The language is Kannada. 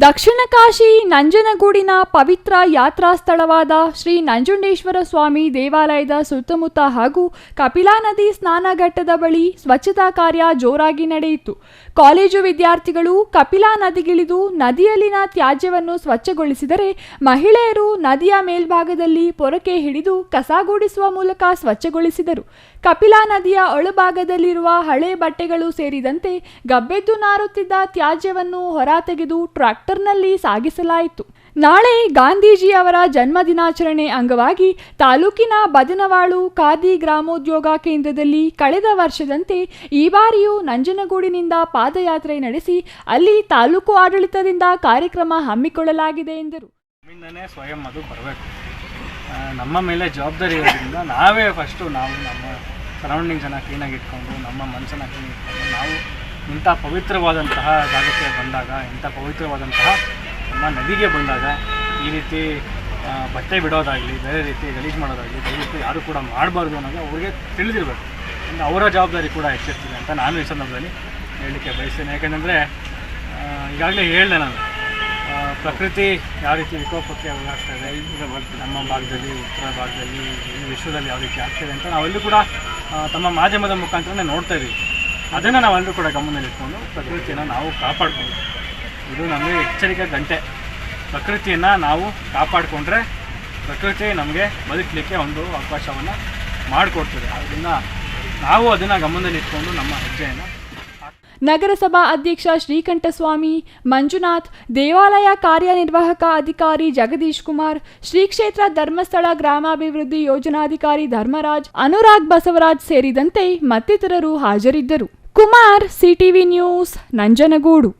ದಕ್ಷಿಣ ಕಾಶಿ ನಂಜನಗೂಡಿನ ಪವಿತ್ರ ಯಾತ್ರಾ ಸ್ಥಳವಾದ ಶ್ರೀ ನಂಜುಂಡೇಶ್ವರ ಸ್ವಾಮಿ ದೇವಾಲಯದ ಸುತ್ತಮುತ್ತ ಹಾಗೂ ಕಪಿಲಾ ನದಿ ಸ್ನಾನಘಟ್ಟದ ಬಳಿ ಸ್ವಚ್ಛತಾ ಕಾರ್ಯ ಜೋರಾಗಿ ನಡೆಯಿತು. ಕಾಲೇಜು ವಿದ್ಯಾರ್ಥಿಗಳು ಕಪಿಲಾ ನದಿಗಿಳಿದು ನದಿಯಲ್ಲಿನ ತ್ಯಾಜ್ಯವನ್ನು ಸ್ವಚ್ಛಗೊಳಿಸಿದರೆ, ಮಹಿಳೆಯರು ನದಿಯ ಮೇಲ್ಭಾಗದಲ್ಲಿ ಪೊರಕೆ ಹಿಡಿದು ಕಸಗೂಡಿಸುವ ಮೂಲಕ ಸ್ವಚ್ಛಗೊಳಿಸಿದರು. ಕಪಿಲಾ ನದಿಯ ಒಳಭಾಗದಲ್ಲಿರುವ ಹಳೆ ಬಟ್ಟೆಗಳು ಸೇರಿದಂತೆ ಗಬ್ಬೆದ್ದು ನಾರುತ್ತಿದ್ದ ತ್ಯಾಜ್ಯವನ್ನು ಹೊರತೆಗೆದು ಟ್ರ್ಯಾಕ್ಟರ್ನಲ್ಲಿ ಸಾಗಿಸಲಾಯಿತು. ನಾಳೆ ಗಾಂಧೀಜಿ ಅವರ ಜನ್ಮದಿನಾಚರಣೆ ಅಂಗವಾಗಿ ತಾಲೂಕಿನ ಬದನವಾಳು ಖಾದಿ ಗ್ರಾಮೋದ್ಯೋಗ ಕೇಂದ್ರದಲ್ಲಿ ಕಳೆದ ವರ್ಷದಂತೆ ಈ ಬಾರಿಯೂ ನಂಜನಗೂಡಿನಿಂದ ಪಾದಯಾತ್ರೆ ನಡೆಸಿ ಅಲ್ಲಿ ತಾಲೂಕು ಆಡಳಿತದಿಂದ ಕಾರ್ಯಕ್ರಮ ಹಮ್ಮಿಕೊಳ್ಳಲಾಗಿದೆ ಎಂದರು. ಸ್ವಯಂ ಅದು ಬರಬೇಕು, ನಮ್ಮ ಮೇಲೆ ಜವಾಬ್ದಾರಿ ಇರೋದ್ರಿಂದ ನಾವೇ ಫಸ್ಟು ನಮ್ಮ ಸರೌಂಡಿಂಗ್ಸನ್ನು ಕ್ಲೀನಾಗಿ ಇಟ್ಕೊಂಡು, ನಮ್ಮ ಮನಸ್ಸನ್ನು ಕ್ಲೀನ್ ಇಟ್ಕೊಂಡು, ನಾವು ಇಂಥ ಪವಿತ್ರವಾದಂತಹ ಜಾಗಕ್ಕೆ ಬಂದಾಗ, ಇಂಥ ಪವಿತ್ರವಾದಂತಹ ನಮ್ಮ ನದಿಗೆ ಬಂದಾಗ ಈ ರೀತಿ ಬಟ್ಟೆ ಬಿಡೋದಾಗಲಿ, ಬೇರೆ ರೀತಿ ಗಲೀಜು ಮಾಡೋದಾಗಲಿ ದಯವಿಟ್ಟು ಯಾರು ಕೂಡ ಮಾಡಬಾರ್ದು ಅನ್ನೋದು ಅವ್ರಿಗೆ ತಿಳಿದಿರಬೇಕು. ಅವರ ಜವಾಬ್ದಾರಿ ಕೂಡ ಹೆಚ್ಚಿರ್ತಿದೆ ಅಂತ ನಾನು ಈ ಸಂದರ್ಭದಲ್ಲಿ ಹೇಳಲಿಕ್ಕೆ ಬಯಸ್ತೇನೆ. ಯಾಕೆಂದರೆ ಈಗಾಗಲೇ ಹೇಳಿದೆ ನಾನು, ಪ್ರಕೃತಿ ಯಾವ ರೀತಿ ವಿಕೋಪಕ್ಕೆ ಒಳಗಾಗ್ತಾಯಿದೆ ನಮ್ಮ ಭಾಗದಲ್ಲಿ, ಉತ್ತರ ಭಾಗದಲ್ಲಿ, ವಿಶ್ವದಲ್ಲಿ ಯಾವ ರೀತಿ ಆಗ್ತಾಯಿದೆ ಅಂತ ನಾವೆಲ್ಲರೂ ಕೂಡ ತಮ್ಮ ಮಾಧ್ಯಮದ ಮುಖಾಂತರನೇ ನೋಡ್ತಾ ಇದ್ದೀವಿ. ಅದನ್ನು ನಾವೆಲ್ಲರೂ ಕೂಡ ಗಮನದಲ್ಲಿಟ್ಕೊಂಡು ಪ್ರಕೃತಿಯನ್ನು ನಾವು ಕಾಪಾಡಿಕೊಂಡು, ಇದು ನಮಗೆ ಎಚ್ಚರಿಕೆ ಗಂಟೆ. ಪ್ರಕೃತಿಯನ್ನು ನಾವು ಕಾಪಾಡಿಕೊಂಡ್ರೆ ಪ್ರಕೃತಿ ನಮಗೆ ಬದುಕಲಿಕ್ಕೆ ಒಂದು ಅವಕಾಶವನ್ನು ಮಾಡಿಕೊಡ್ತದೆ. ಅದರಿಂದ ನಾವು ಅದನ್ನು ಗಮನದಲ್ಲಿಟ್ಕೊಂಡು ನಮ್ಮ ಹೆಜ್ಜೆಯನ್ನು. ನಗರಸಭಾ ಅಧ್ಯಕ್ಷ ಶ್ರೀಕಂಠಸ್ವಾಮಿ, ಮಂಜುನಾಥ್, ದೇವಾಲಯ ಕಾರ್ಯನಿರ್ವಾಹಕ ಅಧಿಕಾರಿ ಜಗದೀಶ್ ಕುಮಾರ್, ಶ್ರೀ ಕ್ಷೇತ್ರ ಧರ್ಮಸ್ಥಳ ಗ್ರಾಮಾಭಿವೃದ್ಧಿ ಯೋಜನಾಧಿಕಾರಿ ಧರ್ಮರಾಜ್, ಅನುರಾಗ್ ಬಸವರಾಜ್ ಸೇರಿದಂತೆ ಮತ್ತಿತರರು ಹಾಜರಿದ್ದರು. Kumar, CTV news, Nanjangud.